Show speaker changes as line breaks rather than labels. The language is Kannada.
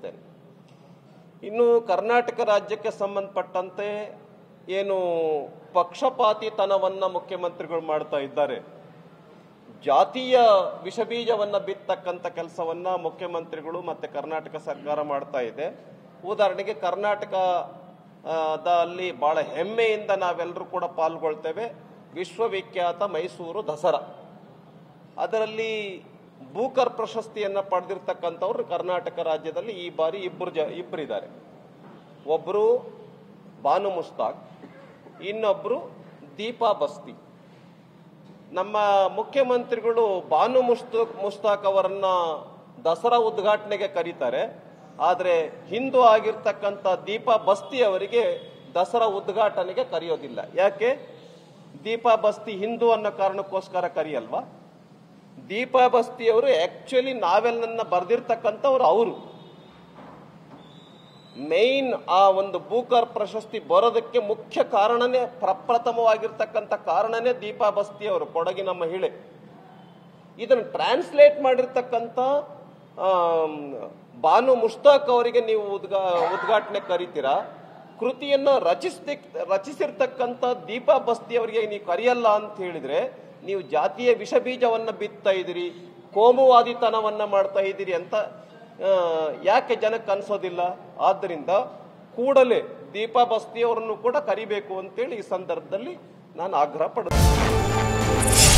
ತಿಳಿಸ್ತೇನೆ. ಇನ್ನು ಕರ್ನಾಟಕ ರಾಜ್ಯಕ್ಕೆ ಸಂಬಂಧಪಟ್ಟಂತೆ ಏನು ಪಕ್ಷಪಾತಿತನವನ್ನು ಮುಖ್ಯಮಂತ್ರಿಗಳು ಮಾಡ್ತಾ ಇದ್ದಾರೆ, ಜಾತಿಯ ವಿಷಬೀಜವನ್ನು ಬಿತ್ತಕ್ಕಂಥ ಕೆಲಸವನ್ನು ಮುಖ್ಯಮಂತ್ರಿಗಳು ಮತ್ತು ಕರ್ನಾಟಕ ಸರ್ಕಾರ ಮಾಡ್ತಾ ಇದೆ. ಉದಾಹರಣೆಗೆ ಕರ್ನಾಟಕದಲ್ಲಿ ಭಾಳ ಹೆಮ್ಮೆಯಿಂದ ನಾವೆಲ್ಲರೂ ಕೂಡ ಪಾಲ್ಗೊಳ್ತೇವೆ ವಿಶ್ವವಿಖ್ಯಾತ ಮೈಸೂರು ದಸರಾ. ಅದರಲ್ಲಿ ಬೂಕರ್ ಪ್ರಶಸ್ತಿಯನ್ನು ಪಡೆದಿರ್ತಕ್ಕಂಥವ್ರು ಕರ್ನಾಟಕ ರಾಜ್ಯದಲ್ಲಿ ಈ ಬಾರಿ ಇಬ್ಬರಿದ್ದಾರೆ. ಒಬ್ಬರು ಬಾನು ಮುಸ್ತಾಕ್, ಇನ್ನೊಬ್ಬರು ದೀಪಾ ಬಸ್ತಿ. ನಮ್ಮ ಮುಖ್ಯಮಂತ್ರಿಗಳು ಬಾನು ಮುಸ್ತಾಕ್ ಅವರನ್ನ ದಸರಾ ಉದ್ಘಾಟನೆಗೆ ಕರೀತಾರೆ, ಆದರೆ ಹಿಂದೂ ಆಗಿರ್ತಕ್ಕಂಥ ದೀಪಾ ಬಸ್ತಿ ಅವರಿಗೆ ದಸರಾ ಉದ್ಘಾಟನೆಗೆ ಕರೆಯೋದಿಲ್ಲ. ಯಾಕೆ? ದೀಪಾ ಬಸ್ತಿ ಹಿಂದೂ ಅನ್ನೋ ಕಾರಣಕ್ಕೋಸ್ಕರ ಕರೆಯಲ್ವಾ? ದೀಪಾ ಬಸ್ತಿ ಅವರು ಆಕ್ಚುಲಿ ನಾವೆಲ್ನ ಬರೆದಿರ್ತಕ್ಕಂಥವ್ರು. ಅವರು ಮೇನ್ ಆ ಒಂದು ಬೂಕರ್ ಪ್ರಶಸ್ತಿ ಬರೋದಕ್ಕೆ ಮುಖ್ಯ ಕಾರಣನೇ, ಪ್ರಪ್ರಥಮವಾಗಿರ್ತಕ್ಕಂಥ ಕಾರಣನೇ ದೀಪಾ ಬಸ್ತಿ ಅವರು, ಕೊಡಗಿನ ಮಹಿಳೆ. ಇದನ್ನು ಟ್ರಾನ್ಸ್ಲೇಟ್ ಮಾಡಿರ್ತಕ್ಕಂಥ ಬಾನು ಮುಸ್ತಾಕ್ ಅವರಿಗೆ ನೀವು ಉದ್ಘಾಟನೆ ಕರಿತೀರಾ, ಕೃತಿಯನ್ನು ರಚಿಸಿರ್ತಕ್ಕಂಥ ದೀಪಾ ಬಸ್ತಿ ಅವರಿಗೆ ನೀವು ಕರೆಯಲ್ಲ ಅಂತ ಹೇಳಿದ್ರೆ ನೀವು ಜಾತಿಯ ವಿಷಬೀಜವನ್ನು ಬಿತ್ತಾ ಇದ್ದೀರಿ, ಕೋಮುವಾದಿತನವನ್ನು ಮಾಡ್ತಾ ಇದ್ದೀರಿ ಅಂತ ಯಾಕೆ ಜನಕ್ಕೆ ಅನ್ಸೋದಿಲ್ಲ? ಆದ್ದರಿಂದ ಕೂಡಲೇ ದೀಪಾ ಬಸ್ತಿ ಅವರನ್ನು ಕೂಡ ಕರಿಬೇಕು ಅಂತೇಳಿ ಈ ಸಂದರ್ಭದಲ್ಲಿ ನಾನು ಆಗ್ರಹ ಪಡ್ತೀನಿ.